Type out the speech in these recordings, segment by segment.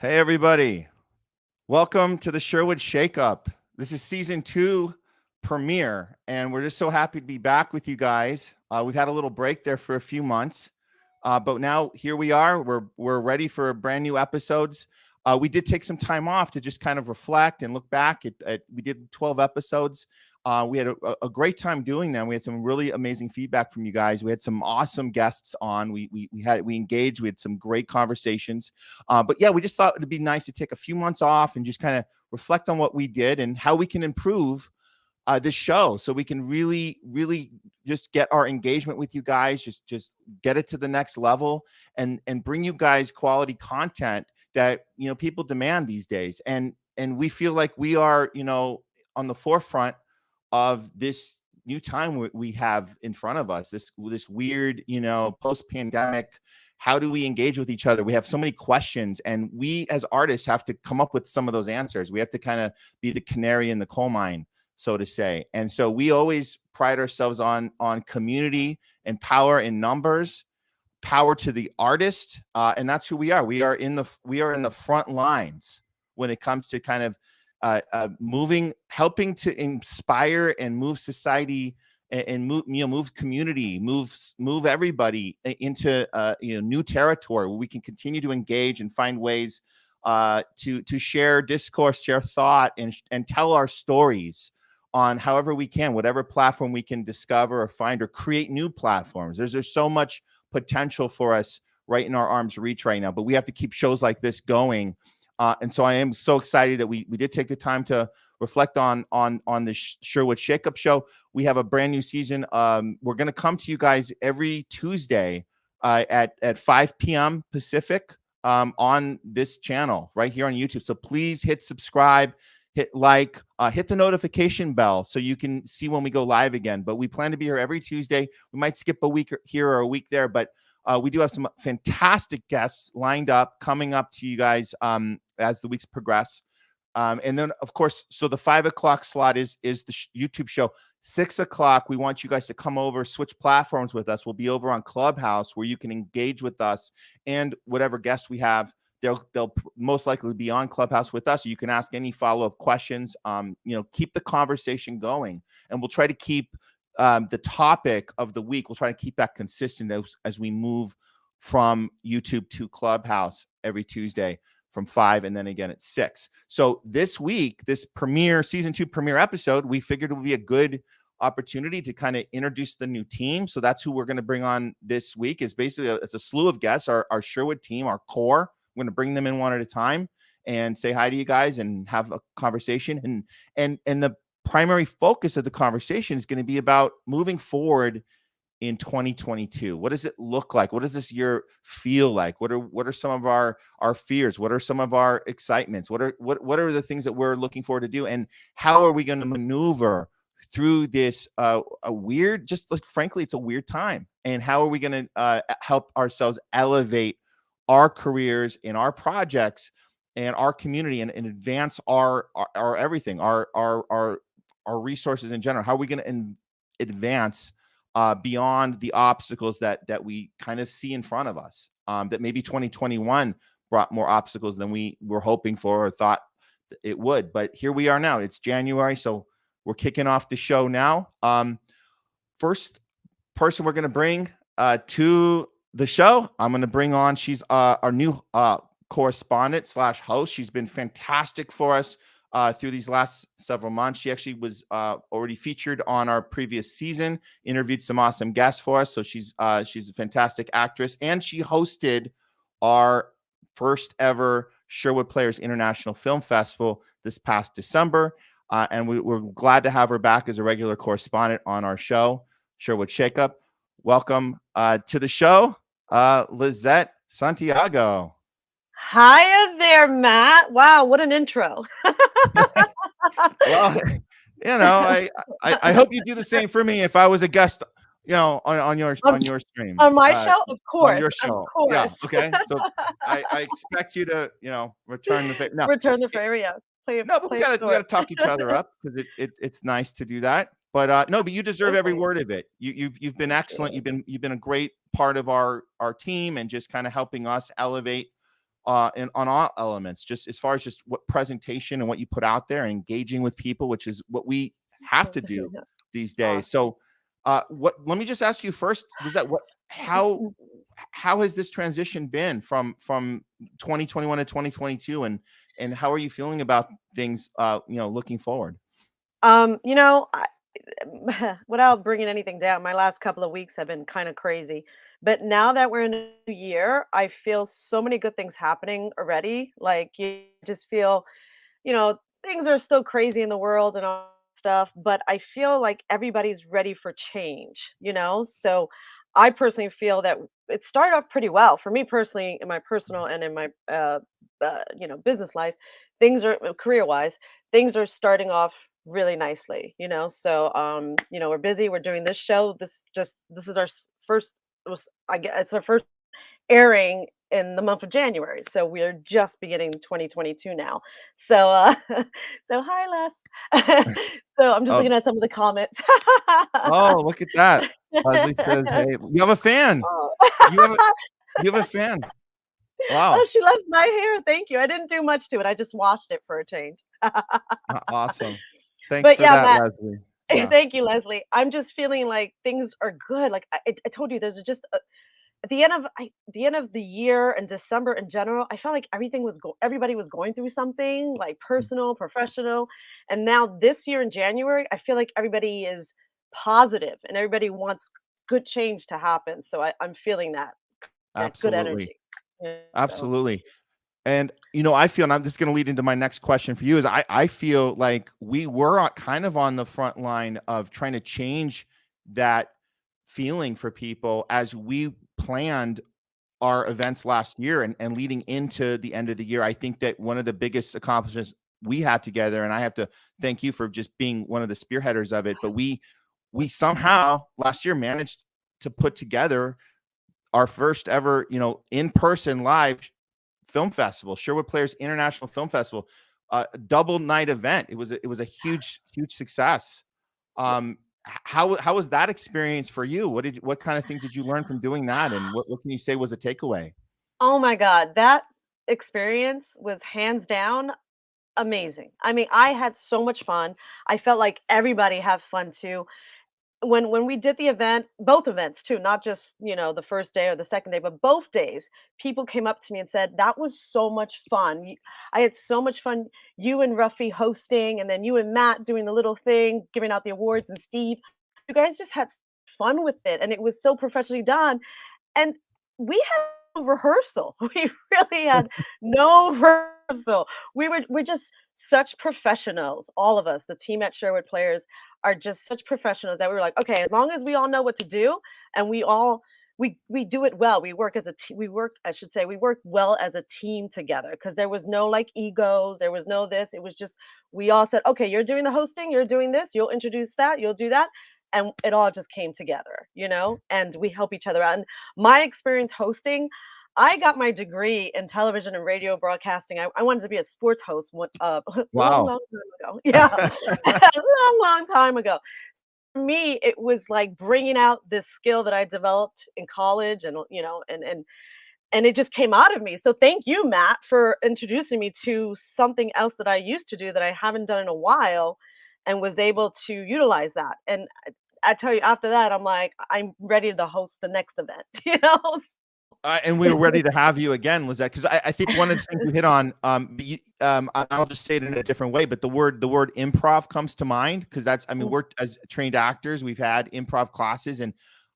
Hey, everybody. Welcome to the Sherwood Shakeup. This is season 2 premiere, and we're just so happy to be back with you guys. We've had a little break there for a few months, but now here we are. We're ready for brand new episodes. We did take some time off to just kind of reflect and look back we did 12 episodes. We had a great time doing them. We had some really amazing feedback from you guys. We had some awesome guests on. We engaged. We had some great conversations. But yeah, we just thought it'd be nice to take a few months off and just kind of reflect on what we did and how we can improve this show, so we can really just get our engagement with you guys, just get it to the next level, and bring you guys quality content that people demand these days. And we feel like we are on the forefront of this new time we have in front of us, this weird post-pandemic. How do we engage with each other? We have so many questions, and we as artists have to come up with some of those answers. We have to kind of be the canary in the coal mine, so to say. And so we always pride ourselves on community and power in numbers, power to the artist, and that's who we are. We are in the front lines when it comes to kind of helping to inspire and move society and move community, move everybody into new territory where we can continue to engage and find ways to share discourse, share thought, and tell our stories on however we can, whatever platform we can discover or find, or create new platforms. There's so much potential for us right in our arm's reach right now, but we have to keep shows like this going. And so I am so excited that we did take the time to reflect on the Sherwood Shakeup show. We have a brand new season. We're going to come to you guys every Tuesday at 5 p.m. Pacific on this channel right here on YouTube. So please hit subscribe, hit like, hit the notification bell so you can see when we go live again. But we plan to be here every Tuesday. We might skip a week here or a week there, but we do have some fantastic guests lined up coming up to you guys as the weeks progress. And then, of course, so the 5 o'clock slot is the YouTube show. 6 o'clock, we want you guys to come over, switch platforms with us. We'll be over on Clubhouse, where you can engage with us, and whatever guests we have, they'll most likely be on Clubhouse with us. So you can ask any follow-up questions. Keep the conversation going, and we'll try to keep the topic of the week. We'll try to keep that consistent as we move from YouTube to Clubhouse every Tuesday from 5 and then again at 6. So this week, this season 2 premiere episode, we figured it would be a good opportunity to kind of introduce the new team. So that's who we're going to bring on this week. Is basically it's a slew of guests, our Sherwood team, our core. We're going to bring them in one at a time and say hi to you guys and have a conversation. And the primary focus of the conversation is going to be about moving forward in 2022. What does it look like? What does this year feel like? What are some of our fears? What are some of our excitements? What are the things that we're looking forward to do? And how are we going to maneuver through this weird, just like, frankly, it's a weird time. And how are we going to help ourselves elevate our careers in our projects and our community, and advance our everything, our resources in general? How are we going to advance beyond the obstacles that we kind of see in front of us? That maybe 2021 brought more obstacles than we were hoping for or thought it would. But here we are now. It's January, so we're kicking off the show now. First person we're going to bring to the show, I'm going to bring on, she's our new correspondent / host. She's been fantastic for us through these last several months. She actually was already featured on our previous season, interviewed some awesome guests for us. So she's a fantastic actress, and she hosted our first ever Sherwood Players International Film Festival this past December. And we're glad to have her back as a regular correspondent on our show, Sherwood Shakeup. Welcome to the show, Lizette Santiago. Hiya there, Matt. Wow, what an intro. Well, I hope you do the same for me if I was a guest, on your stream. On my show, of course. On your show. Of course. Yeah. Okay. So I expect you to, return the favor. No, return the favor. Yeah. But we gotta talk each other up, because it's nice to do that. But no, but you deserve every word of it. You've been excellent. You've been a great part of our team, and just kind of helping us elevate and on all elements, just as far as just what presentation and what you put out there, and engaging with people, which is what we have to do these days. So, let me just ask you first, how has this transition been from 2021 to 2022, and how are you feeling about things, looking forward? You know, without bringing anything down, my last couple of weeks have been kind of crazy. But now that we're in a new year, I feel so many good things happening already. Like you just feel, things are still crazy in the world and all stuff, but I feel like everybody's ready for change. So I personally feel that it started off pretty well for me personally in my personal and in my business life. Things are career-wise, things are starting off really nicely. So we're busy, we're doing this show. This is our first I guess it's our first airing in the month of January. So we're just beginning 2022 now. So so hi Les. So I'm just Oh, looking at some of the comments. oh, look at that. Leslie says, "Hey, you have a fan. Oh. You have a you have a fan. Oh, Wow, she loves my hair. Thank you. I didn't do much to it. I just washed it for a change. awesome. Thanks But for yeah, that, Matt, Leslie. Yeah, thank you, Leslie. I'm just feeling like things are good. Like I told you, there's just at the end of the year and December in general, I felt like everybody was going through something like personal, professional, and now this year in January, I feel like everybody is positive and everybody wants good change to happen. So I'm feeling that good absolutely, energy. Yeah, so absolutely. And I feel, and I'm just going to lead into my next question for you, is I feel like we were kind of on the front line of trying to change that feeling for people as we planned our events last year, and leading into the end of the year. I think that one of the biggest accomplishments we had together, and I have to thank you for just being one of the spearheaders of it, but we somehow last year managed to put together our first ever, in-person live film festival, Sherwood Players International Film Festival, double night event. It was a huge success. How was that experience for you? What kind of things did you learn from doing that, and what can you say was a takeaway? oh my God, that experience was hands down amazing. I mean, I had so much fun. I felt like everybody had fun too. When we did the event, both events too, not just, the first day or the second day, but both days, people came up to me and said, "That was so much fun. I had so much fun. You and Ruffy hosting, and then you and Matt doing the little thing, giving out the awards, and Steve. You guys just had fun with it, and it was so professionally done." And we had no rehearsal. We really had no rehearsal. We're just such professionals. All of us, the team at Sherwood Players, are just such professionals that we were like, okay, as long as we all know what to do and we do it well. We work as a team. I should say, we work well as a team together because there was no like egos. There was no this. It was just we all said, okay, you're doing the hosting, you're doing this, you'll introduce that, you'll do that, and it all just came together, and we help each other out. And my experience hosting, I got my degree in television and radio broadcasting. I wanted to be a sports host long, Wow. long time ago. Yeah, a long time ago. For me, it was like bringing out this skill that I developed in college, and it just came out of me. So thank you, Matt, for introducing me to something else that I used to do that I haven't done in a while, and was able to utilize that. And I tell you, after that, I'm like, I'm ready to host the next event. And we were ready to have you again, Lizette, because I think one of the things you hit on, I'll just say it in a different way, but the word improv comes to mind, because I mean, we're as trained actors, we've had improv classes, and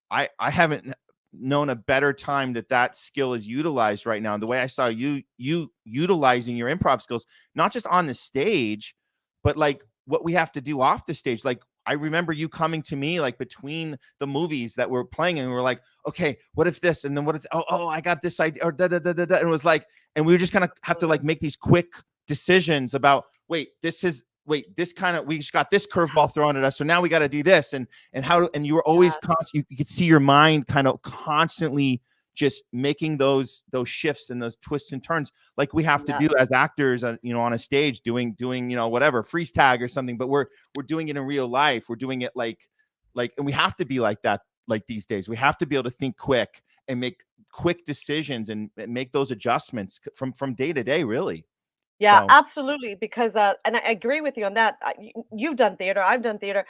I haven't known a better time that skill is utilized right now. And the way I saw you utilizing your improv skills, not just on the stage, but like what we have to do off the stage. Like, I remember you coming to me like between the movies that we're playing, and we were like, okay, what if this? And then what if, oh, I got this idea, or da, da, da, da, da. And it was like, and we were just kind of have to like make these quick decisions about, we just got this curveball thrown at us. So now we got to do this. And you were always constant, you could see your mind kind of constantly just making those shifts and those twists and turns, like we have to do as actors, on a stage, doing, whatever, freeze tag or something, but we're doing it in real life. We're doing it like, and we have to be like that. Like these days, we have to be able to think quick and make quick decisions and make those adjustments from day to day, really. Yeah, So absolutely. Because, and I agree with you on that. You've done theater, I've done theater.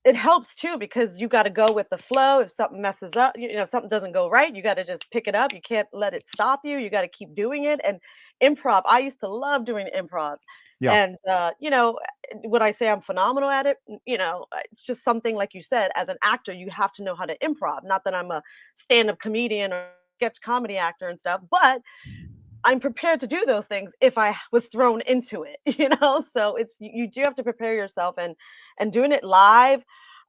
It helps too because you got to go with the flow. If something messes up, if something doesn't go right, you got to just pick it up. You can't let it stop you. You got to keep doing it. And improv, I used to love doing improv. yeah, And, would I say I'm phenomenal at it? It's just something like you said, as an actor, you have to know how to improv. Not that I'm a stand up comedian or sketch comedy actor and stuff, but I'm prepared to do those things if I was thrown into it, So you do have to prepare yourself and doing it live.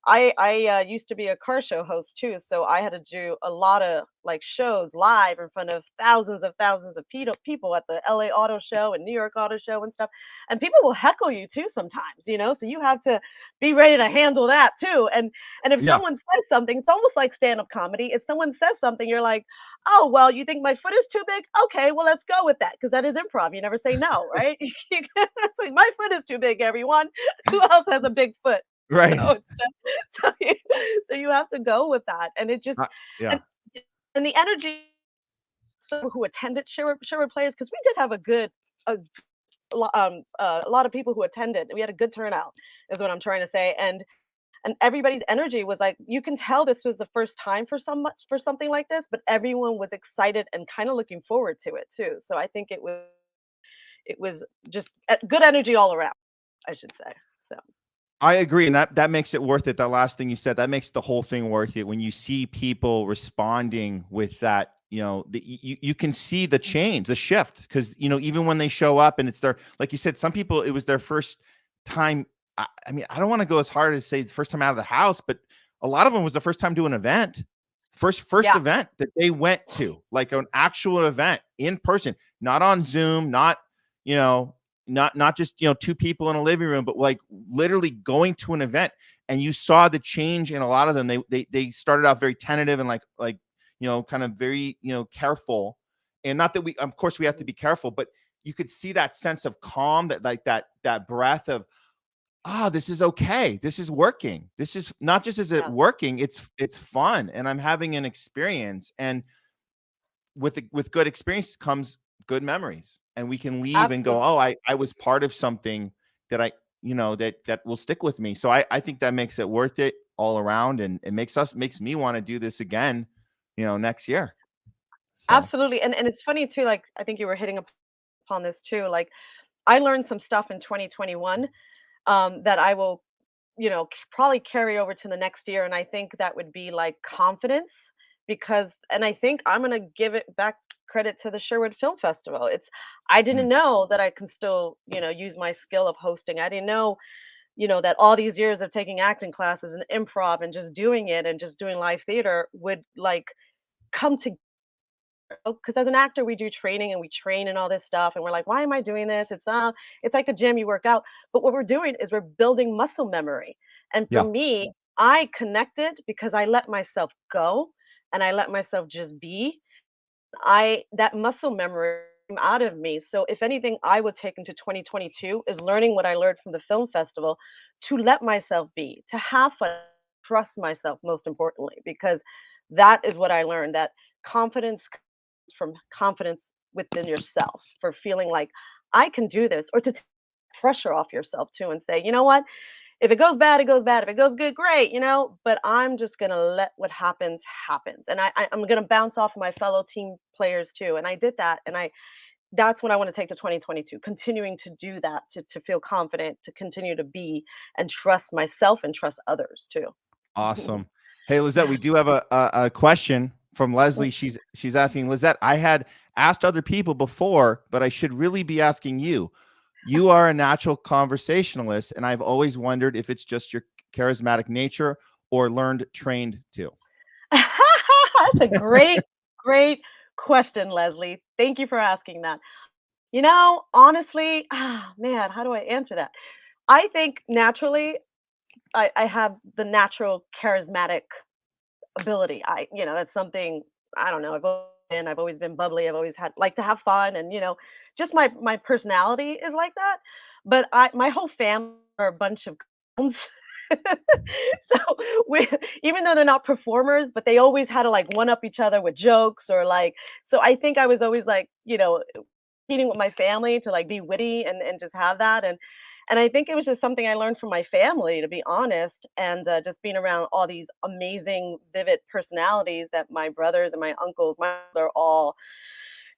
I used to be a car show host too, so I had to do a lot of like shows live in front of thousands of people at the LA Auto Show and New York Auto Show and stuff. And people will heckle you too sometimes, so you have to be ready to handle that too. And if yeah, someone says something, it's almost like stand-up comedy. If someone says something, you're like, oh, well, you think my foot is too big? Okay, well, let's go with that because that is improv. You never say no, right? It's like my foot is too big, everyone. Who else has a big foot? right. So, so you, so you have to go with that, and it just Uh, yeah, and and the energy. So who attended Sherwood Players because we did have a a lot of people who attended. We had a good turnout, is what I'm trying to say, and everybody's energy was like you can tell this was the first time for something like this, but everyone was excited and kind of looking forward to it too. So I think it was just good energy all around, I should say. So I agree, and that makes it worth it. That last thing you said, that makes the whole thing worth it. When you see people responding with that, you can see the change, the shift, because even when they show up and it's their, like you said, some people it was their first time. I mean, I don't want to go as hard as say the first time out of the house, but a lot of them was the first time doing an event, first yeah, event that they went to, like an actual event in person, not on Zoom, not you know not just two people in a living room, but like literally going to an event. And you saw the change in a lot of them. They started out very tentative and like kind of very careful. And not that we, of course we have to be careful, but you could see that sense of calm, that like that breath of, this is okay, this is working, this is not just, is it yeah, working, it's fun, and I'm having an experience. And with good experience comes good memories, and we can leave and go, absolutely. oh, I was part of something that that will stick with me. So I think that makes it worth it all around, and it makes me want to do this again next year. So Absolutely, and it's funny too, like, I think you were hitting upon this too, like, I learned some stuff in 2021, that I will, probably carry over to the next year, and I think that would be, like, confidence because and I think I'm gonna give it back credit to the Sherwood Film Festival. I mm, didn't know that I can still, use my skill of hosting. I didn't know, that all these years of taking acting classes and improv and just doing it and just doing live theater would, like, come to because as an actor we do training and we train and all this stuff and we're like why am I doing this it's like a gym you work out but what we're doing is we're building muscle memory and for yeah, me I connected because I let myself go and I let myself just be I that muscle memory came out of me so if anything I would take into 2022 is learning what I learned from the film festival to let myself be to have fun trust myself most importantly because that is what I learned that confidence from confidence within yourself for feeling like I can do this or to take pressure off yourself too and say, you know what? If it goes bad, it goes bad. If it goes good, great, but I'm just gonna let what happens. And I'm gonna bounce off my fellow team players too. And I did that. And that's what I want to take to 2022, continuing to do that, to feel confident, to continue to be and trust myself and trust others too. awesome. Hey, Lizette, we do have a question from Leslie. She's asking, Lizette, I had asked other people before, but I should really be asking you. You are a natural conversationalist, and I've always wondered if it's just your charismatic nature or learned, trained too. That's a great question, Leslie. Thank you for asking that. Honestly, man, how do I answer that? I think naturally, I have the natural charismatic ability. That's something I don't know. I've always been bubbly. I've always had like to have fun, and just my personality is like that. But my whole family are a bunch of clowns. So we, even though they're not performers, but they always had to like one up each other with jokes or like. So I think I was always like, eating with my family to like be witty and just have that. And I think it was just something I learned from my family, to be honest, and just being around all these amazing, vivid personalities that my brothers and my uncles, my uncles are all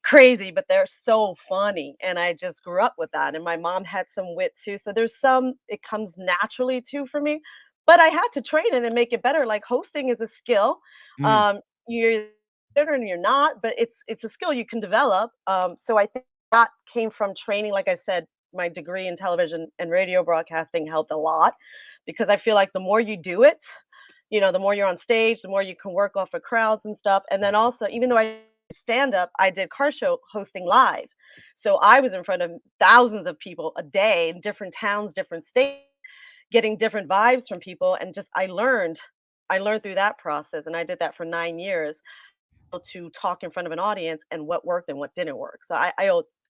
crazy, but they're so funny. And I just grew up with that. And my mom had some wit too. So there's some, it comes naturally too for me. But I had to train it and make it better. Like hosting is a skill. Mm, You're better and you're not, but it's a skill you can develop. So I think that came from training. Like I said, my degree in television and radio broadcasting helped a lot because I feel like the more you do it, the more you're on stage, the more you can work off of crowds and stuff. And then also, even though I stand up, I did car show hosting live. So I was in front of thousands of people a day in different towns, different states, getting different vibes from people. And just I learned through that process. And I did that for 9 years to talk in front of an audience and what worked and what didn't work. So I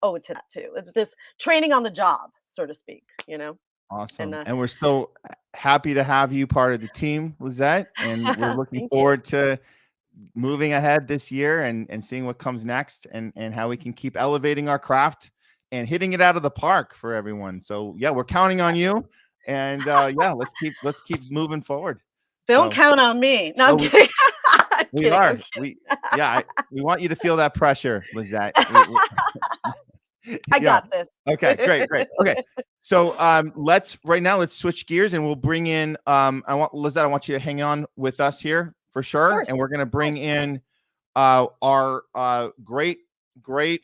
owe it to that too. It's this training on the job, so to speak. And awesome. And we're so happy to have you part of the team, Lizette. And we're looking thank you. forward to moving ahead this year and seeing what comes next and how we can keep elevating our craft and hitting it out of the park for everyone. So yeah, we're counting on you. And yeah, let's keep moving forward. Don't So count on me. No, oh, I'm kidding. I'm we kidding. I'm are. kidding. We want you to feel that pressure, Lizette. I Yeah. got this. Okay, great, great. Okay. So let's switch gears and we'll bring in Lizette, I want you to hang on with us here for Of sure. course. And we're gonna Of course. bring in our great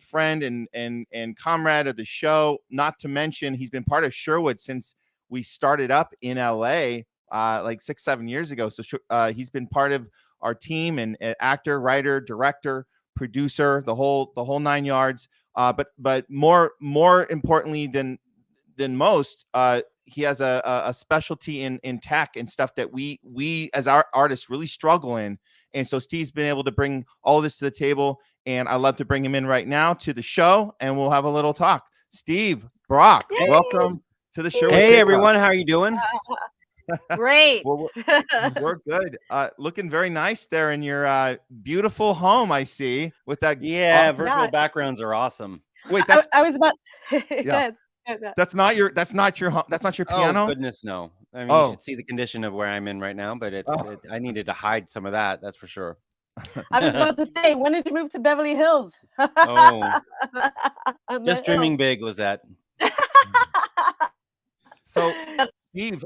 friend and comrade of the show. Not to mention he's been part of Sherwood since we started up in LA like 6-7 years ago. So he's been part of our team and actor, writer, director, producer, the whole nine yards. But more importantly than most, he has a specialty in tech and stuff that we as our artists really struggle in. And so Steve's been able to bring all this to the table, and I'd love to bring him in right now to the show, and we'll have a little talk. Steve Brock, Yay! welcome to the Sherwood Hey Shakeup. everyone, how are you doing? Great. Well, we're good. Looking very nice there in your beautiful home. I see with that. Yeah, Awesome. virtual Yeah, backgrounds are awesome. Wait, I was about yeah. good. Good. That's not your That's not your Oh piano. goodness, no. I mean, you Oh, should see the condition of where I'm in right now, but oh. I needed to hide some of that, that's for sure. I was about to say, when did you move to Beverly Hills? On Just the hill. dreaming big, Lizette. So, Steve,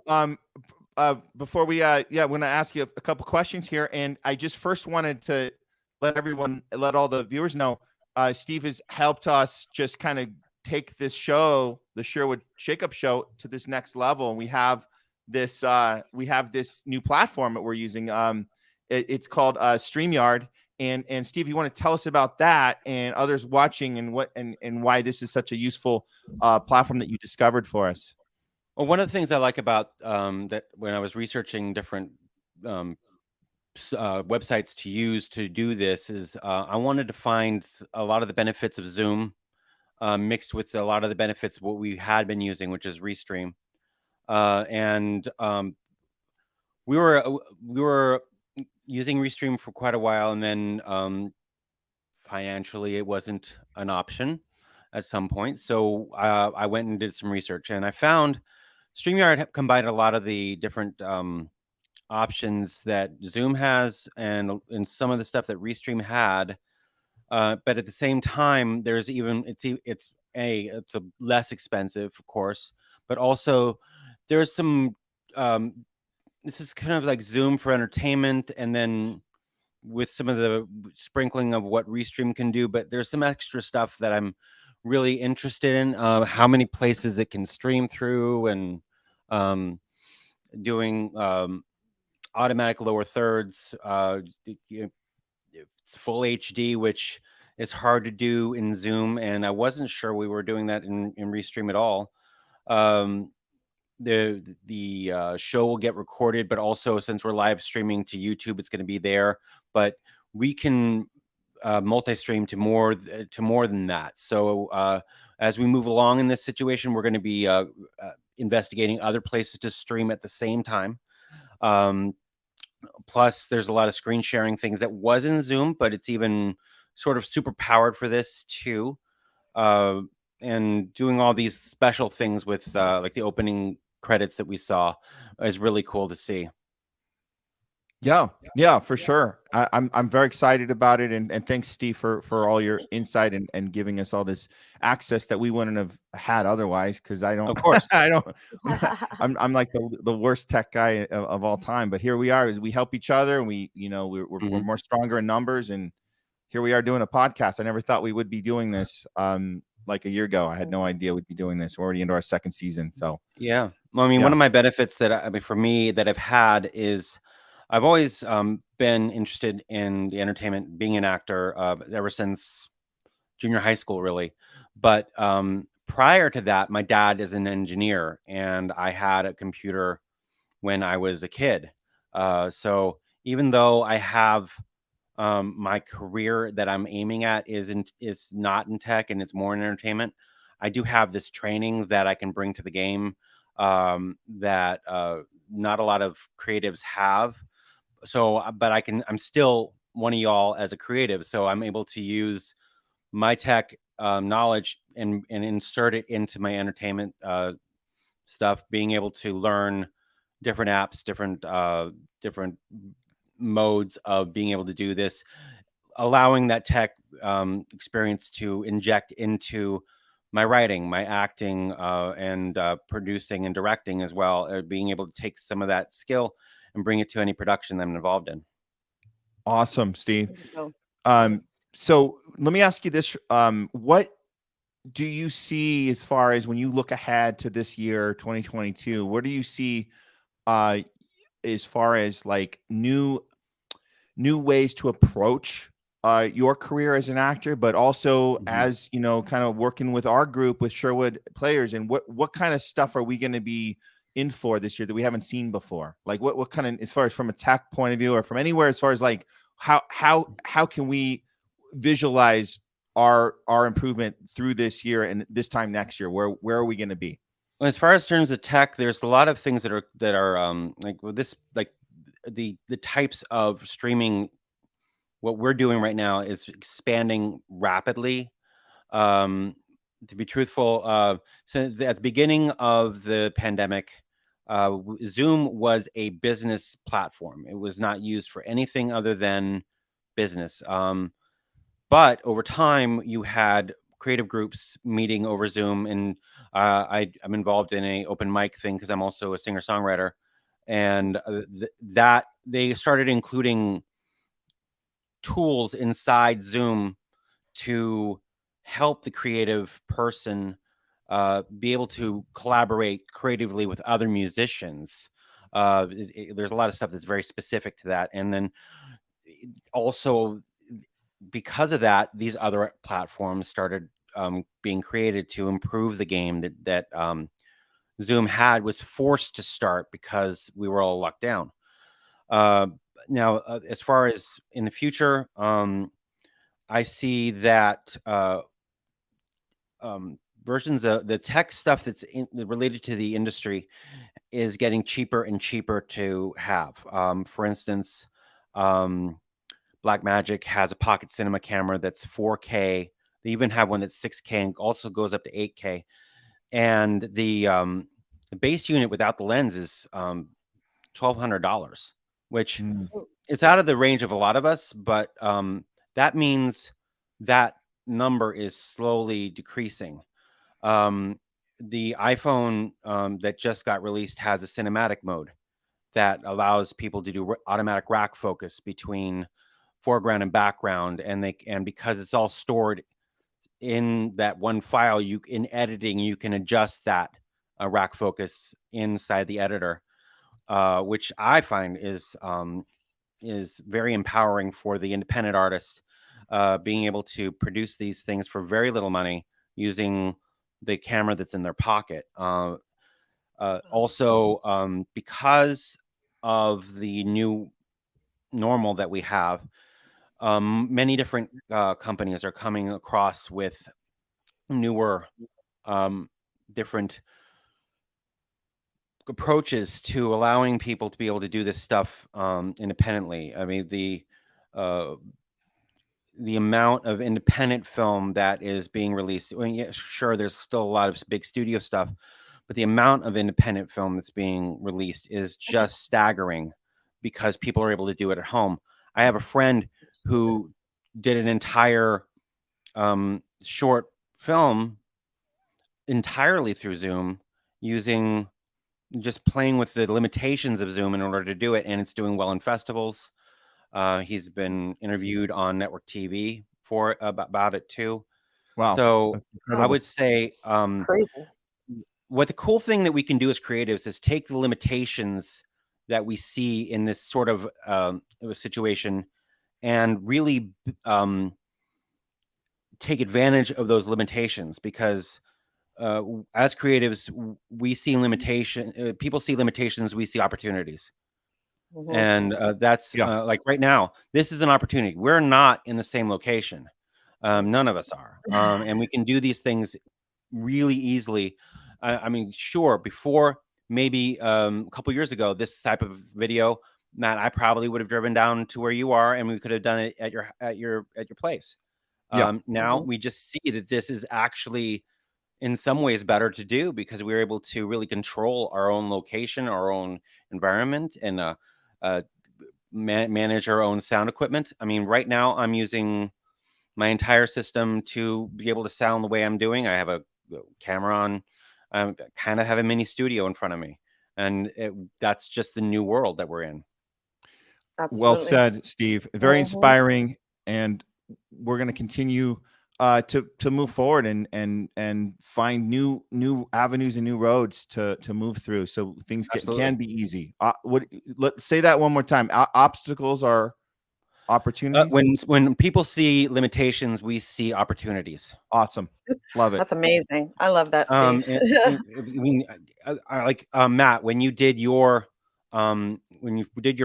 before we, I'm going to ask you a couple questions here, and I just first wanted to let all the viewers know, Steve has helped us just kind of take this show, the Sherwood Shakeup show, to this next level, and we have this new platform that we're using. It's called StreamYard, and Steve, you want to tell us about that and others watching and why this is such a useful platform that you discovered for us. Well, one of the things I like about that when I was researching different websites to use to do this is I wanted to find a lot of the benefits of Zoom mixed with a lot of the benefits of what we had been using, which is Restream. And we were using Restream for quite a while, and then financially it wasn't an option at some point. So I went and did some research, and I found StreamYard combined a lot of the different options that Zoom has and some of the stuff that Restream had. But at the same time, it's a less expensive, of course, but also there's some this is kind of like Zoom for entertainment, and then with some of the sprinkling of what Restream can do, but there's some extra stuff that I'm really interested in, how many places it can stream through, and doing automatic lower thirds, it's full HD, which is hard to do in Zoom, and I wasn't sure we were doing that in Restream at all. The show will get recorded, but also since we're live streaming to YouTube, it's going to be there. But we can multi-stream to more than that. So as we move along in this situation, we're going to be investigating other places to stream at the same time. Plus, there's a lot of screen sharing things that was in Zoom, but it's even sort of super powered for this too. And doing all these special things with like the opening credits that we saw is really cool to see. Yeah, for sure. I'm very excited about it, and thanks, Steve, for all your insight and giving us all this access that we wouldn't have had otherwise. Because I don't, Of course. I don't, I'm like the worst tech guy of all time. But here we are, as we help each other, and we're more stronger in numbers, and here we are doing a podcast. I never thought we would be doing this. Like a year ago, I had no idea we'd be doing this. We're already into our second season, so yeah. Well, I mean, one of my benefits that for me that I've had is I've always been interested in the entertainment, being an actor ever since junior high school, really. But prior to that, my dad is an engineer, and I had a computer when I was a kid. So even though I have my career that I'm aiming at is not in tech and it's more in entertainment, I do have this training that I can bring to the game that not a lot of creatives have. So, but I'm still one of y'all as a creative. So I'm able to use my tech knowledge and insert it into my entertainment stuff, being able to learn different apps, different modes of being able to do this, allowing that tech experience to inject into my writing, my acting, and producing and directing as well, being able to take some of that skill and bring it to any production that I'm involved in. Awesome, Steve. So let me ask you this. What do you see as far as when you look ahead to this year, 2022, what do you see as far as like new ways to approach your career as an actor, but also as, kind of working with our group with Sherwood players, and what kind of stuff are we going to be in for this year that we haven't seen before? Like what kind of, as far as from a tech point of view or from anywhere, as far as like how can we visualize our improvement through this year and this time next year? Where are we going to be? Well, as far as terms of tech, there's a lot of things that are like with this, like the types of streaming. What we're doing right now is expanding rapidly. To be truthful, so at the beginning of the pandemic, Zoom was a business platform. It was not used for anything other than business. But over time, you had creative groups meeting over Zoom, and I'm involved in a open mic thing because I'm also a singer-songwriter, and that they started including tools inside Zoom to help the creative person be able to collaborate creatively with other musicians. There's a lot of stuff that's very specific to that, and then also because of that, these other platforms started being created to improve the game that Zoom was forced to start because we were all locked down. Now, as far as in the future, I see that versions of the tech stuff that's related to the industry is getting cheaper and cheaper to have. For instance, Blackmagic has a pocket cinema camera that's 4K. They even have one that's 6K and also goes up to 8K. And the base unit without the lens is $1,200, which it's out of the range of a lot of us, but that means that number is slowly decreasing. The iPhone that just got released has a cinematic mode that allows people to do automatic rack focus between foreground and background, and because it's all stored in that one file, in editing you can adjust that rack focus inside the editor, which I find is very empowering for the independent artist, being able to produce these things for very little money using the camera that's in their pocket. Also, because of the new normal that we have, many different companies are coming across with newer, different approaches to allowing people to be able to do this stuff independently. I mean, the amount of independent film that is being released. I mean, yeah, sure, there's still a lot of big studio stuff, but the amount of independent film that's being released is just staggering because people are able to do it at home. I have a friend who did an entire short film entirely through Zoom, using just playing with the limitations of Zoom in order to do it, and it's doing well in festivals. He's been interviewed on network TV for about it too. Wow. So That's I incredible. would say Crazy. what the cool thing that we can do as creatives is take the limitations that we see in this sort of situation and really take advantage of those limitations, because as creatives, we see people see limitations, we see opportunities. Mhm. And that's Yeah. like right now, this is an opportunity. We're not in the same location. None of us are. And we can do these things really easily. I mean, sure, before maybe a couple years ago, this type of video, Matt, I probably would have driven down to where you are and we could have done it at your place. Yeah. Now Mhm. we just see that this is actually in some ways better to do, because we're able to really control our own location, our own environment, and manage our own sound equipment. I mean, right now I'm using my entire system to be able to sound the way I'm doing. I have a camera on. I kind of have a mini studio in front of me, and that's just the new world that we're in. Well Absolutely. said, Steve. Very Mhm. inspiring, and we're going to continue to move forward and find new avenues and new roads to move through, so things can Absolutely. be easy. Let's say that one more time. Obstacles are opportunities. When people see limitations, we see opportunities. Awesome, love it. That's amazing. I love that, Steve. I mean, I like Matt, when you did your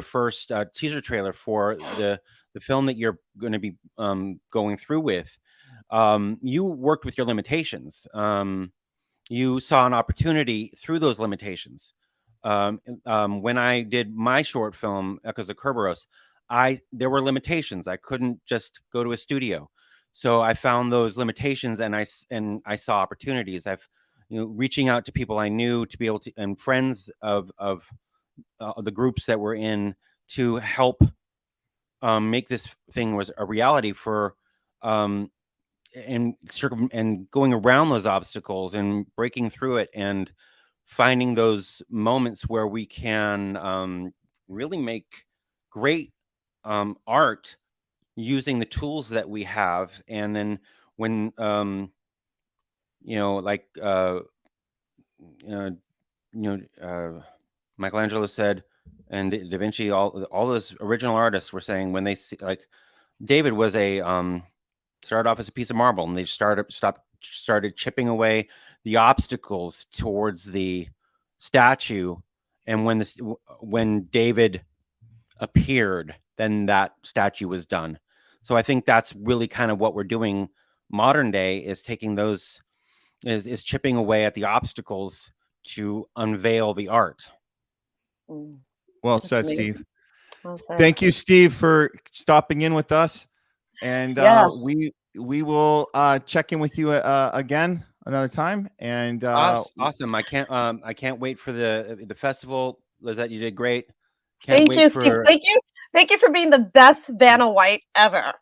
first teaser trailer for the film that you're going to be going through with, you worked with your limitations. You saw an opportunity through those limitations. When I did my short film, Echoes of Kerberos, there were limitations. I couldn't just go to a studio, so I found those limitations, and I saw opportunities. I've reaching out to people I knew to be able to, and friends of the groups that we're in, to help make this thing was a reality for and going around those obstacles and breaking through it and finding those moments where we can really make great art using the tools that we have. And then when like Michelangelo said, and Da Vinci, all those original artists were saying, when they see, like, David was started off as a piece of marble, and they started chipping away the obstacles towards the statue. And when David appeared, then that statue was done. So I think that's really kind of what we're doing modern day, is taking those, is chipping away at the obstacles to unveil the art. Mm, Well that's said, amazing. Steve. Well said. Thank you, Steve, for stopping in with us, and Yeah. we will check in with you again another time. And Awesome. I can't wait for the festival. Lizette, you did great. Can't Thank wait you, Steve. for. Thank you for being the best Vanna White ever.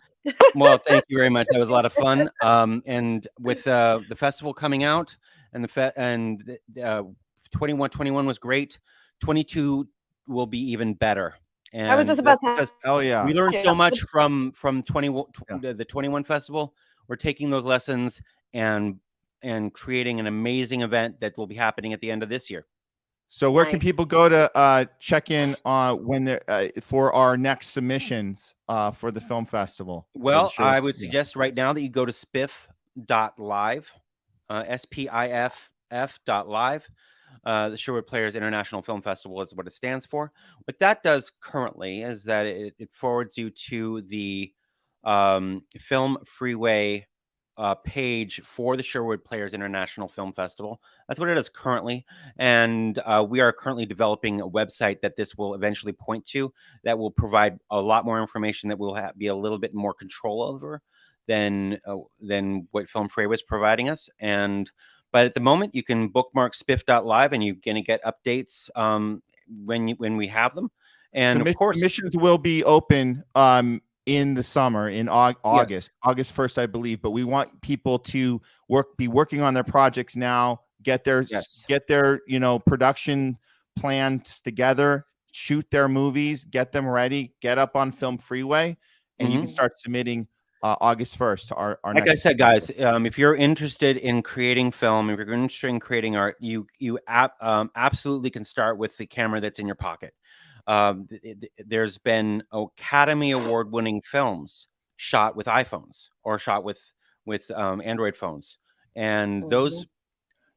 Well, thank you very much. That was a lot of fun. And with the festival coming out, and 21 was great. 22 will be even better. I was just And about that's to because hell yeah, we learned ask so you. much from 21, Yeah. the 21 festival. We're taking those lessons and creating an amazing event that will be happening at the end of this year. So where can Nice. people go to check in when they're for our next submissions for the film festival? Well, I would suggest right now that you go to spiff.live, spiff.live. The Sherwood Players International Film Festival is what it stands for. What that does currently is that it forwards you to the Film Freeway page for the Sherwood Players International Film Festival. That's what it is currently. And we are currently developing a website that this will eventually point to, that will provide a lot more information, that we'll be a little bit more control over than what Film Fray was providing us. But at the moment, you can bookmark spiff.live, and you're going to get updates when we have them. And of course, submissions will be open in the summer, in August, August 1st, I believe. But we want people to be working on their projects now, get their production plans together, shoot their movies, get them ready, get up on Film Freeway, and you can start submitting August 1st to our like next. I said, guys, if you're interested in creating film, if you're interested in creating art, you absolutely can start with the camera that's in your pocket. There's been Academy Award-winning films shot with iPhones or shot with Android phones, and those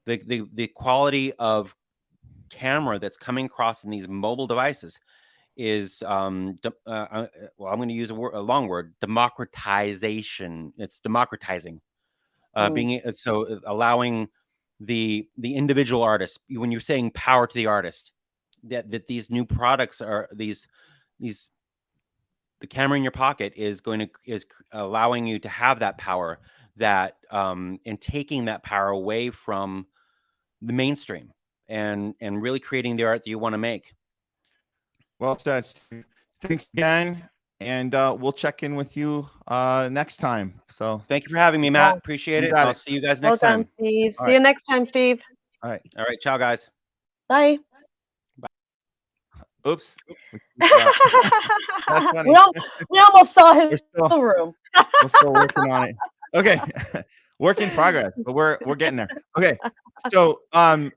the quality of camera that's coming across in these mobile devices is I'm going to use a long word, democratization. It's democratizing, allowing the individual artist. When you're saying power to the artist, that these new products are the camera in your pocket is allowing you to have that power, that and taking that power away from the mainstream, and really creating the art that you want to make. Well said, Steve. Thanks again, and we'll check in with you next time. So thank you for having me, Matt. Appreciate it. I'll see you guys next time. Steve. See you next time, Steve. All right. Ciao, guys. Bye. Oops. That's funny. We almost saw his room. We're still working on it. Okay. Work in progress, but we're getting there. Okay. So I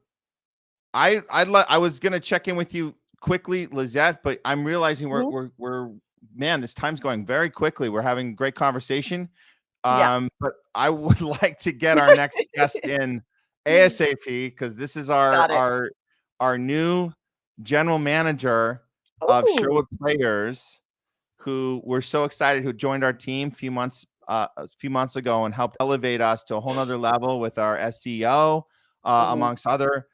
was gonna check in with you quickly, Lizette, but I'm realizing we're man, this time's going very quickly. We're having great conversation. But I would like to get our next guest in ASAP, because this is our new general manager of Sherwood Players, who we're so excited, who joined our team a few months ago and helped elevate us to a whole nother level with our SEO, amongst other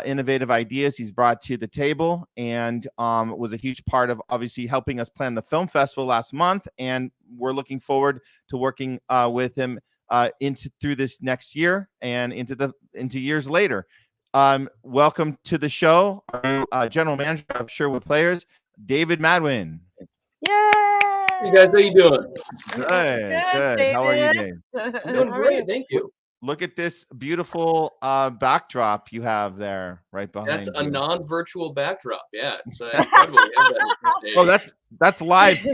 innovative ideas he's brought to the table, and was a huge part of obviously helping us plan the film festival last month. And we're looking forward to working with him through this next year and into years later. Welcome to the show, our general manager of Sherwood Players, David Madwin. Yay! Hey guys, how you doing? Good. How are you, Dave? I'm doing great, thank you. Look at this beautiful backdrop you have there, right behind you. That's a non-virtual backdrop. Yeah, it's incredible. Oh, that's live,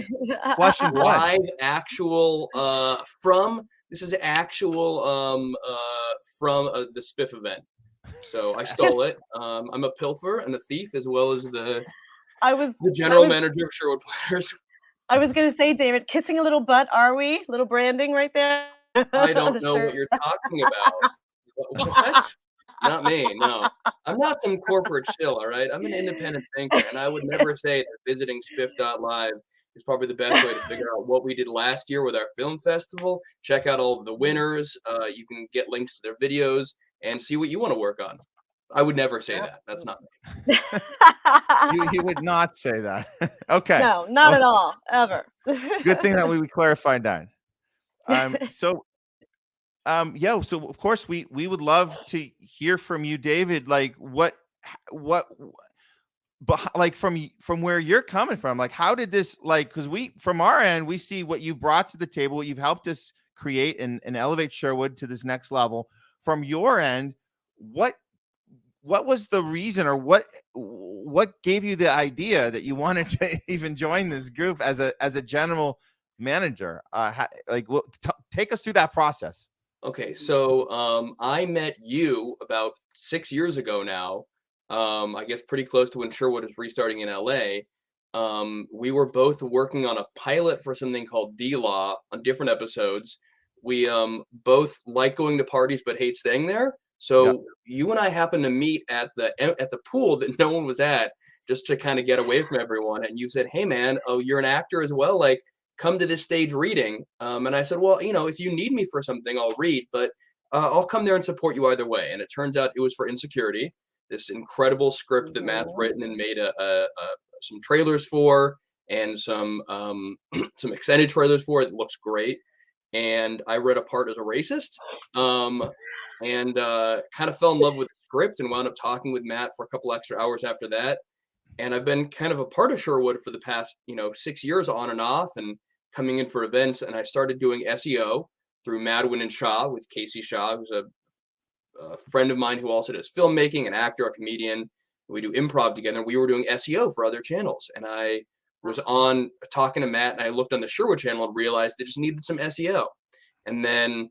flesh and blood. Live, actual. This is actual from the Spiff event. So I stole it. I'm a pilfer and a thief, as well as the general manager of Sherwood Players. I was going to say, David, kissing a little butt, are we? Little branding right there. I don't know what you're talking about. What? Not me, no. I'm not some corporate shill, all right? I'm an independent thinker, and I would never say that visiting spiff.live is probably the best way to figure out what we did last year with our film festival. Check out all of the winners. You can get links to their videos and see what you want to work on. I would never say that. That's not me. You would not say that. Okay. No, not at all, ever. Good thing that we clarified that. So of course we would love to hear from you, David. Like what, but like from where you're coming from, like how did this, like, because from our end we see what you've brought to the table, what you've helped us create and elevate Sherwood to this next level. From your end, what was the reason, or what gave you the idea that you wanted to even join this group as a general manager? Take us through that process. Okay, so I met you about 6 years ago now. I guess pretty close to when Sherwood was restarting in LA. We were both working on a pilot for something called D-Law on different episodes. We both like going to parties but hate staying there. So you and I happened to meet at the pool that no one was at, just to kind of get away from everyone. And you said, "Hey man, oh, you're an actor as well. Like, come to this stage reading. And I said, well, you know, if you need me for something, I'll read, but I'll come there and support you either way. And it turns out it was for Insecurity, this incredible script that Matt's written and made some trailers for, and some some extended trailers for. It looks great. And I read a part as a racist, and kind of fell in love with the script and wound up talking with Matt for a couple extra hours after that. And I've been kind of a part of Sherwood for the past, 6 years on and off, and coming in for events. And I started doing SEO through Madwin and Shaw with Casey Shaw, who's a friend of mine who also does filmmaking, an actor, a comedian. We do improv together. We were doing SEO for other channels. And I was on talking to Matt, and I looked on the Sherwood channel and realized they just needed some SEO. And then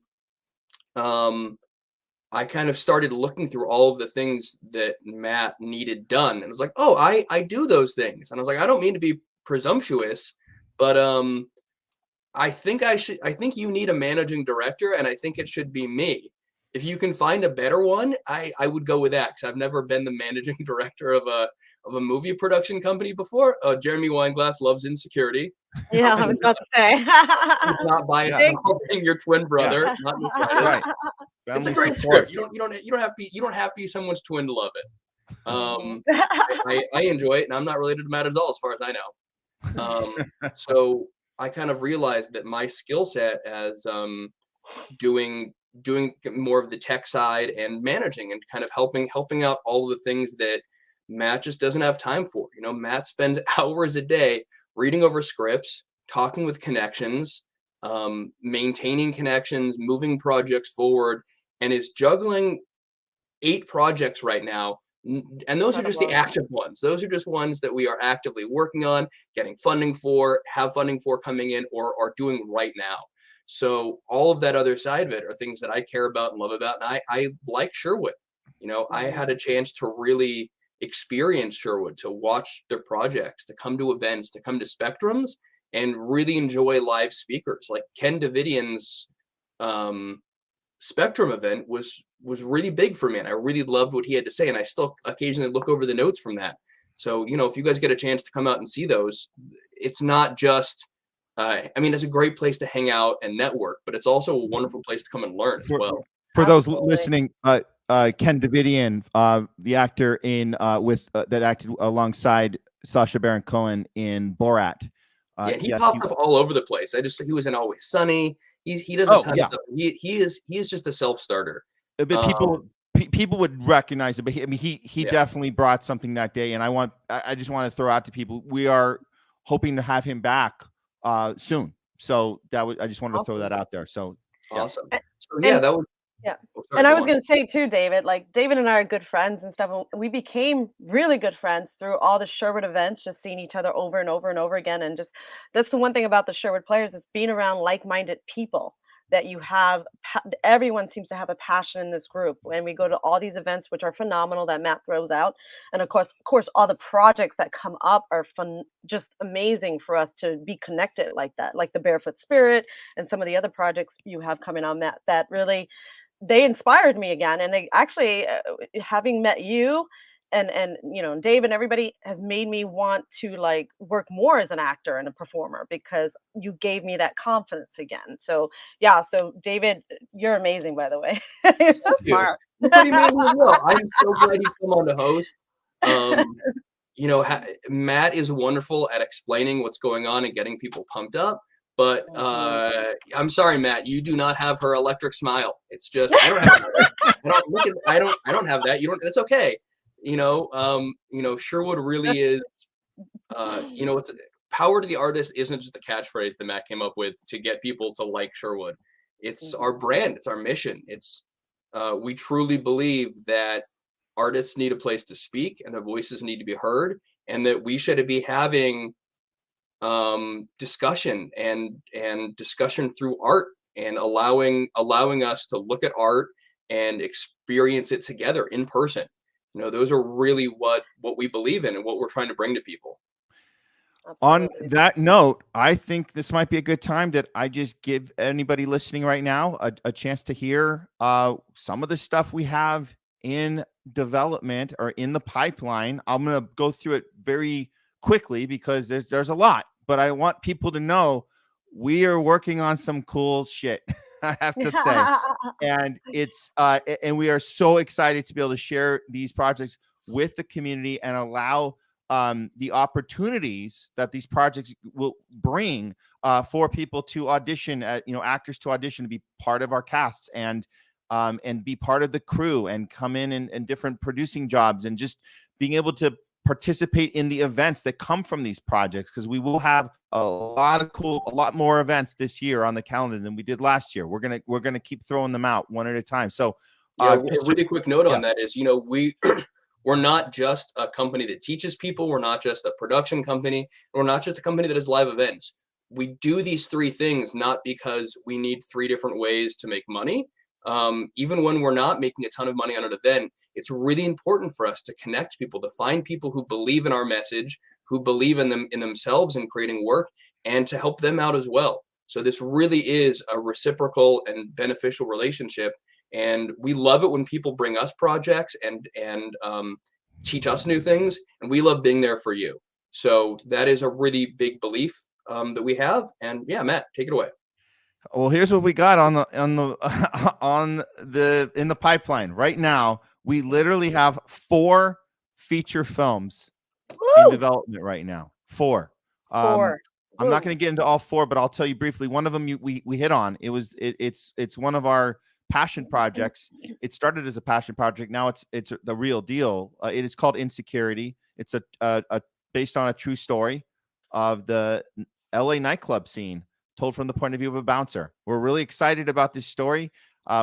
I kind of started looking through all of the things that Matt needed done. And I was like, oh, I do those things. And I was like, I don't mean to be presumptuous, but I think you need a managing director, and I think it should be me. If you can find a better one, I would go with that, because I've never been the managing director of a movie production company before. Jeremy Weinglass loves Insecurity. Yeah, I was about to say. He's not biased at all, being your twin brother. Yeah. Not That's right. It's a Family great support. script. You don't have to be someone's twin to love it. I enjoy it, and I'm not related to Matt at all, as far as I know. So I kind of realized that my skill set as doing more of the tech side and managing and kind of helping out all of the things that Matt just doesn't have time for. Matt spends hours a day reading over scripts, talking with connections, maintaining connections, moving projects forward, and is juggling 8 projects right now. And those are just the active ones. Those are just ones that we are actively working on, getting funding for, have funding for coming in, or are doing right now. So all of that other side of it are things that I care about and love about. And I like Sherwood. I had a chance to really experience Sherwood, to watch their projects, to come to events, to come to Spectrums, and really enjoy live speakers. Like Ken Davidian's Spectrum event was really big for me, and I really loved what he had to say, and I still occasionally look over the notes from that. So, if you guys get a chance to come out and see those, it's not just it's a great place to hang out and network, but it's also a wonderful place to come and learn as well. For those listening, Ken Davidian, the actor in that acted alongside Sacha Baron Cohen in Borat. He popped up all over the place. He was in Always Sunny. He does a ton of stuff. He is just a self-starter. But people would recognize it, but he definitely brought something that day, and I just want to throw out to people, we are hoping to have him back soon. So I just wanted to throw that out there. So awesome. So that was. Yeah. And I was going to say too, David, like David and I are good friends and stuff. And we became really good friends through all the Sherwood events, just seeing each other over and over and over again. And just, that's the one thing about the Sherwood players, is being around like-minded people that you have. Everyone seems to have a passion in this group. And we go to all these events, which are phenomenal, that Matt throws out. And of course, all the projects that come up are fun, just amazing for us to be connected like that, like the Barefoot Spirit and some of the other projects you have coming on, Matt, that really, they inspired me again. And they actually, having met you and Dave and everybody, has made me want to like work more as an actor and a performer, because you gave me that confidence again. So so David, you're amazing, by the way. You're so smart. You're pretty amazing as well. I'm so glad you come on to host. Matt is wonderful at explaining what's going on and getting people pumped up. But I'm sorry, Matt, you do not have her electric smile. It's just, I don't have that. I don't have that. You don't. That's okay. Sherwood really is. It's power to the artist isn't just a catchphrase that Matt came up with to get people to like Sherwood. It's our brand. It's our mission. It's we truly believe that artists need a place to speak, and their voices need to be heard, and that we should be having discussion and discussion through art, and allowing us to look at art and experience it together in person. Those are really what we believe in and what we're trying to bring to people. On that note, I think this might be a good time that I just give anybody listening right now a chance to hear some of the stuff we have in development or in the pipeline. I'm going to go through it very quickly because there's a lot, but I want people to know we are working on some cool shit, I have to say. And it's and we are so excited to be able to share these projects with the community and allow the opportunities that these projects will bring for people to audition, actors to audition to be part of our casts and be part of the crew and come in and different producing jobs and just being able to participate in the events that come from these projects, because we will have a lot more events this year on the calendar than we did last year. We're gonna keep throwing them out one at a time. So a really quick note on that is, we're not just a company that teaches people. We're not just a production company. We're not just a company that does live events. We do these three things not because we need three different ways to make money. Even when we're not making a ton of money on an event, it's really important for us to connect people, to find people who believe in our message, who believe in themselves and creating work, and to help them out as well. So this really is a reciprocal and beneficial relationship. And we love it when people bring us projects and teach us new things, and we love being there for you. So that is a really big belief that we have. And yeah, Matt, take it away. Well, here's what we got on the in the pipeline right now. We literally have 4 feature films in development right now. 4. I'm not going to get into all 4, but I'll tell you briefly. One of them we hit on. It's one of our passion projects. It started as a passion project. Now it's the real deal. It is called Insecurity. It's a based on a true story of the LA nightclub scene, told from the point of view of a bouncer. We're really excited about this story.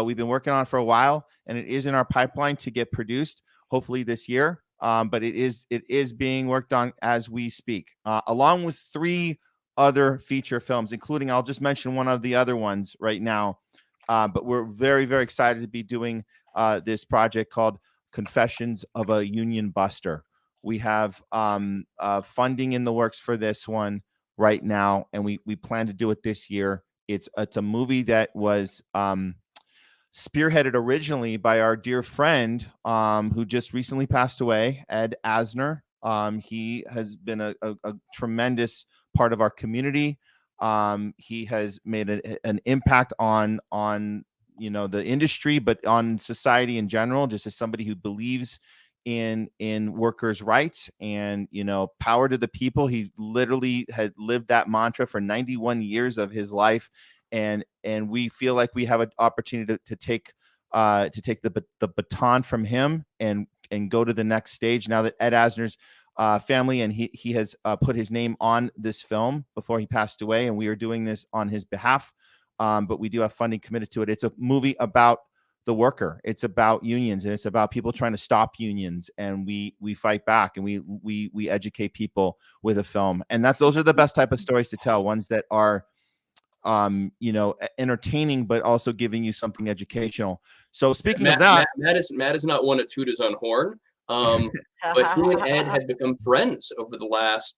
We've been working on it for a while, and it is in our pipeline to get produced, hopefully this year. But it is being worked on as we speak, along with 3 other feature films, including, I'll just mention one of the other ones right now. But we're very, very excited to be doing this project called Confessions of a Union Buster. We have funding in the works for this one right now, and we plan to do it this year. It's a movie that was spearheaded originally by our dear friend who just recently passed away, Ed Asner. He has been a tremendous part of our community. He has made an impact on the industry, but on society in general, just as somebody who believes in workers' rights and power to the people. He literally had lived that mantra for 91 years of his life, and we feel like we have an opportunity to take the baton from him and go to the next stage now that Ed Asner's family and he has put his name on this film before he passed away, and we are doing this on his behalf. But we do have funding committed to it. It's a movie about the worker. It's about unions, and it's about people trying to stop unions, and we fight back, and we educate people with a film. And those are the best type of stories to tell, ones that are entertaining, but also giving you something educational. So speaking of that, Matt is not one to toot his own horn. But he and Ed had become friends over the last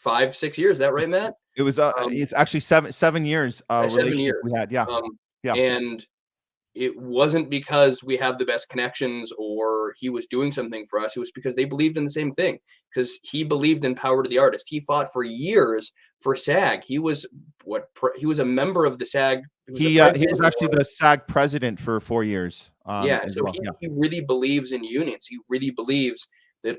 5-6 years. Is that right, Matt? It was it's actually 7 years. 7 years we had, yeah. And it wasn't because we have the best connections or he was doing something for us. It was because they believed in the same thing. Because he believed in power to the artist. He fought for years for SAG. He was a member of the SAG. He was actually the SAG president for 4 years. He really believes in unions. He really believes that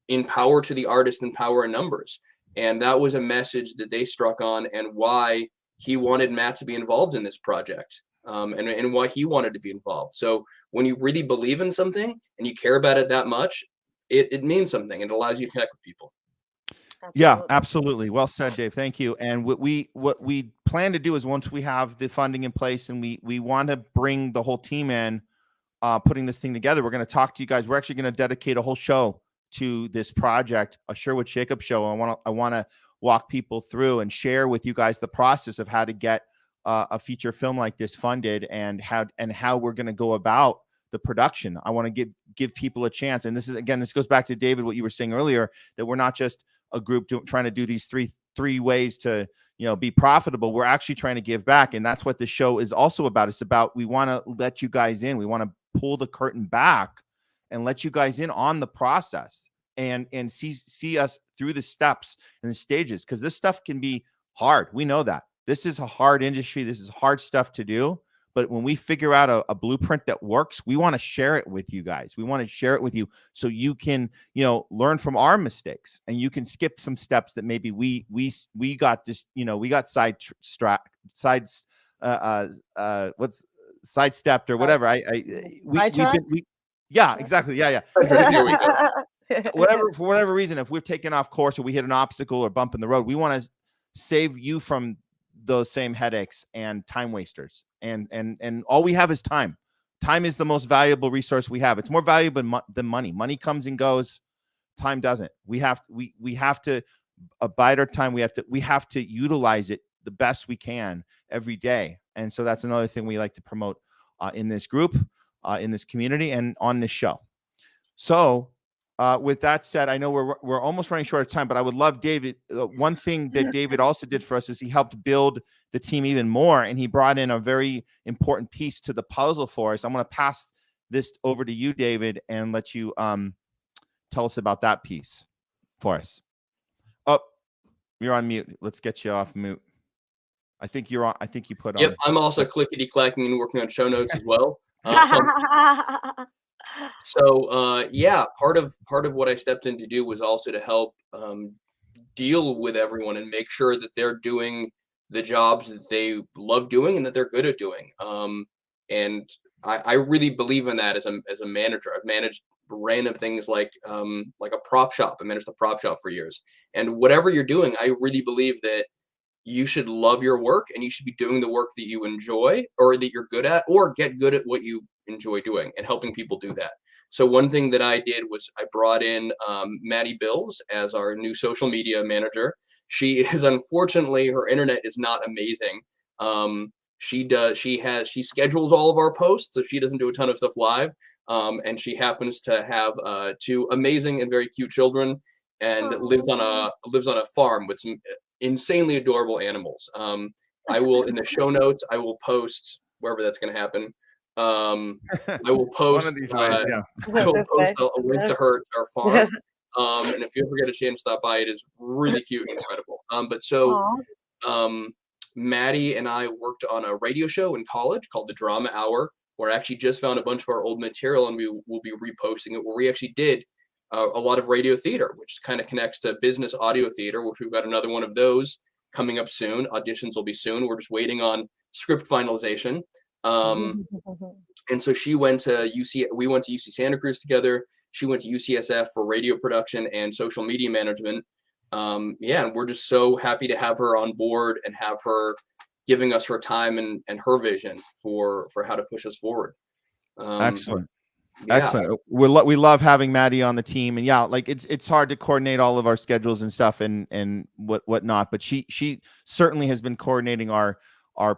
in power to the artist and power in numbers. And that was a message that they struck on, and why he wanted Matt to be involved in this project, and why he wanted to be involved. So when you really believe in something and you care about it that much, it means something. It allows you to connect with people. Absolutely. Yeah, absolutely. Well said, Dave. Thank you. And what we plan to do is, once we have the funding in place and we want to bring the whole team in, putting this thing together, we're going to talk to you guys. We're actually going to dedicate a whole show to this project, a Sherwood Shakeup show. I want to walk people through and share with you guys the process of how to get a feature film like this funded, and how we're going to go about the production. I want to give people a chance. And this goes back to David, what you were saying earlier, that we're not just a group trying to do these three ways to be profitable. We're actually trying to give back, and that's what the show is also about. It's about, we want to let you guys in. We want to pull the curtain back and let you guys in on the process and see us through the steps and the stages, because this stuff can be hard. We know that. This is a hard industry. This is hard stuff to do. But when we figure out a blueprint that works, we want to share it with you guys. We want to share it with you so you can, learn from our mistakes, and you can skip some steps that maybe we got this, we got sidestepped or whatever. Yeah, exactly. Yeah. Here we go. For whatever reason, if we've taken off course or we hit an obstacle or bump in the road, we want to save you from those same headaches and time wasters. And all we have is time. Time is the most valuable resource we have. It's more valuable than money. Money comes and goes. Time doesn't. We have to abide our time. We have to utilize it the best we can every day. And so that's another thing we like to promote in this group, in this community, and on this show. So with that said, I know we're almost running short of time, but I would love David. One thing that David also did for us is he helped build the team even more, and he brought in a very important piece to the puzzle for us. I'm going to pass this over to you, David, and let you tell us about that piece for us. Oh, you're on mute. Let's get you off mute. I think you're on. I think you put on. Yep, I'm also clickety-clacking and working on show notes as well. So part of what I stepped in to do was also to help deal with everyone and make sure that they're doing the jobs that they love doing and that they're good at doing. And I really believe in that as a manager. I've managed random things like a prop shop. I managed the prop shop for years. And whatever you're doing, I really believe that you should love your work and you should be doing the work that you enjoy or that you're good at, or get good at what you enjoy doing and helping people do that. So one thing that I did was I brought in Madeline Bills as our new social media manager. She is, unfortunately, her internet is not amazing. She schedules all of our posts, so she doesn't do a ton of stuff live. And she happens to have 2 amazing and very cute children, and lives on a farm with some insanely adorable animals. I will, in the show notes, I will post wherever that's going to happen. I will post one of these ways, yeah. I will post a link to her farm. And if you ever get a chance to stop by, it is really cute and incredible. Maddie and I worked on a radio show in college called The Drama Hour, where I actually just found a bunch of our old material, and we will be reposting it, where we actually did a lot of radio theater, which kind of connects to business audio theater, which we've got another one of those coming up soon. Auditions will be soon. We're just waiting on script finalization. And so we went to UC Santa Cruz together. She went to UCSF for radio production and social media management. And we're just so happy to have her on board and have her giving us her time and her vision for how to push us forward. Excellent. Excellent. We love having Maddie on the team, and it's hard to coordinate all of our schedules and stuff and whatnot, but she certainly has been coordinating our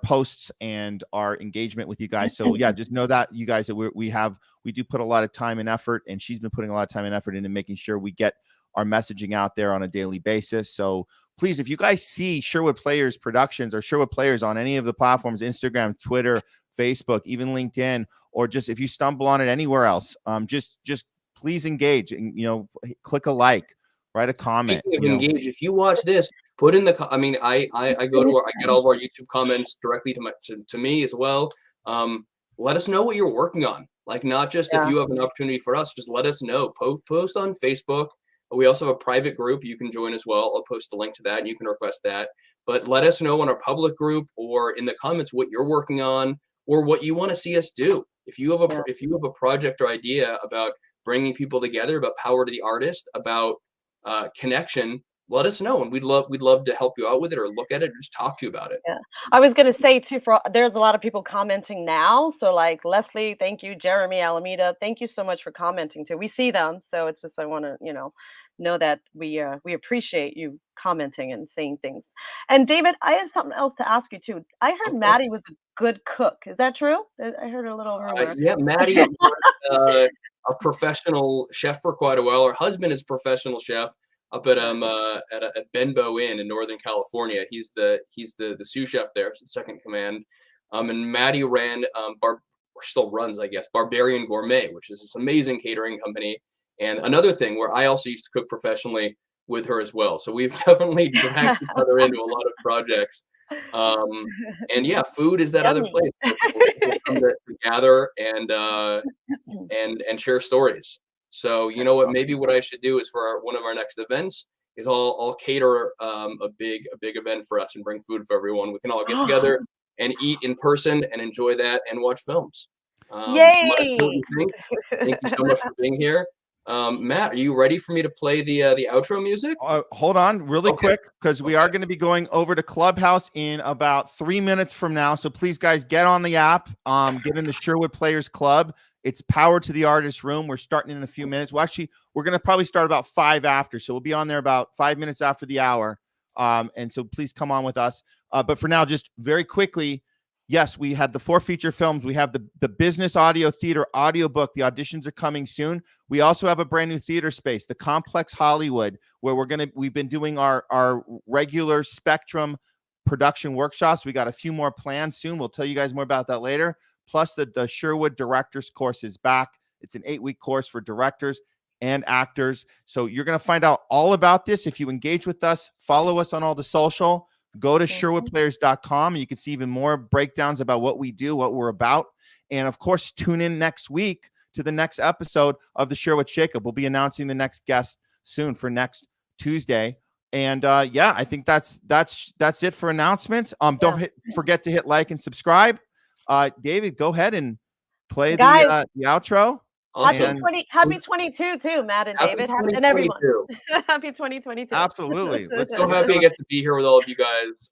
posts and our engagement with you guys. So just know that you guys, that we do put a lot of time and effort, and she's been putting a lot of time and effort into making sure we get our messaging out there on a daily basis. So please, if you guys see Sherwood Players Productions or Sherwood Players on any of the platforms, Instagram, Twitter, Facebook, even LinkedIn, or just if you stumble on it anywhere else, just please engage and, click a like, write a comment. Engage. If you watch this, put in the, I get all of our YouTube comments directly to me as well. Let us know what you're working on. Like, not just if you have an opportunity for us, just let us know. Post on Facebook. We also have a private group you can join as well. I'll post the link to that and you can request that. But let us know in our public group or in the comments what you're working on or what you want to see us do. If you have a project or idea about bringing people together, about power to the artist, about connection, let us know, and we'd love to help you out with it or look at it or just talk to you about it. Yeah, I was going to say too, there's a lot of people commenting now. So like Leslie, thank you. Jeremy, Alameda, thank you so much for commenting too. We see them, so it's just I want to know that we appreciate you commenting and saying things. And David, I have something else to ask you too. I heard Maddie was a good cook. Is that true? I heard a little rumor. Maddie was a professional chef for quite a while. Her husband is a professional chef up at Benbow Inn in Northern California. He's the sous chef there, second command. And Maddie ran still runs, I guess, Barbarian Gourmet, which is this amazing catering company. And another thing where I also used to cook professionally with her as well. So we've definitely dragged each other into a lot of projects. And yeah, food is that other Yummy. place where people come to gather and share stories. So you know what? Maybe what I should do is for one of our next events is I'll cater a big event for us and bring food for everyone. We can all get together and eat in person and enjoy that and watch films. Mike, what do Yay! you think? Thank you so much for being here. Matt, are you ready for me to play the outro music? Hold on really Okay. quick, because we are going to be going over to Clubhouse in about 3 minutes from now. So please, guys, get on the app, get in the Sherwood Players Club. It's Power to the Artist Room. We're starting in a few minutes. Well, actually, we're going to probably start about 5 after. So we'll be on there about 5 minutes after the hour. And so please come on with us. But for now, just very quickly, yes, we had the 4 feature films. We have the business audio theater audiobook. The auditions are coming soon. We also have a brand new theater space, the Complex Hollywood, where we've been doing our regular Spectrum production workshops. We got a few more planned soon. We'll tell you guys more about that later. Plus the Sherwood Directors course is back. It's an 8-week course for directors and actors. So you're going to find out all about this. If you engage with us, follow us on all the social, go to sherwoodplayers.com, and you can see even more breakdowns about what we do, what we're about. And of course, tune in next week to the next episode of the Sherwood Shakeup. We'll be announcing the next guest soon for next Tuesday. And yeah, I think that's it for announcements. Don't forget to hit like and subscribe. David, go ahead and play the outro. Awesome. Happy 22 too, Matt and David. And everyone. Happy 2022. Absolutely. Let's so happy to get to be here with all of you guys.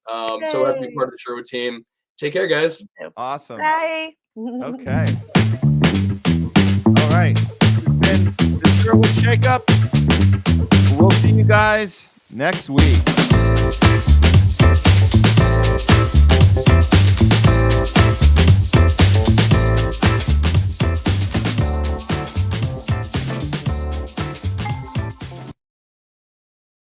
So happy to be part of the Sherwood team. Take care, guys. Awesome. Bye. Okay. All right. This has been the Sherwood Shakeup. We'll see you guys next week.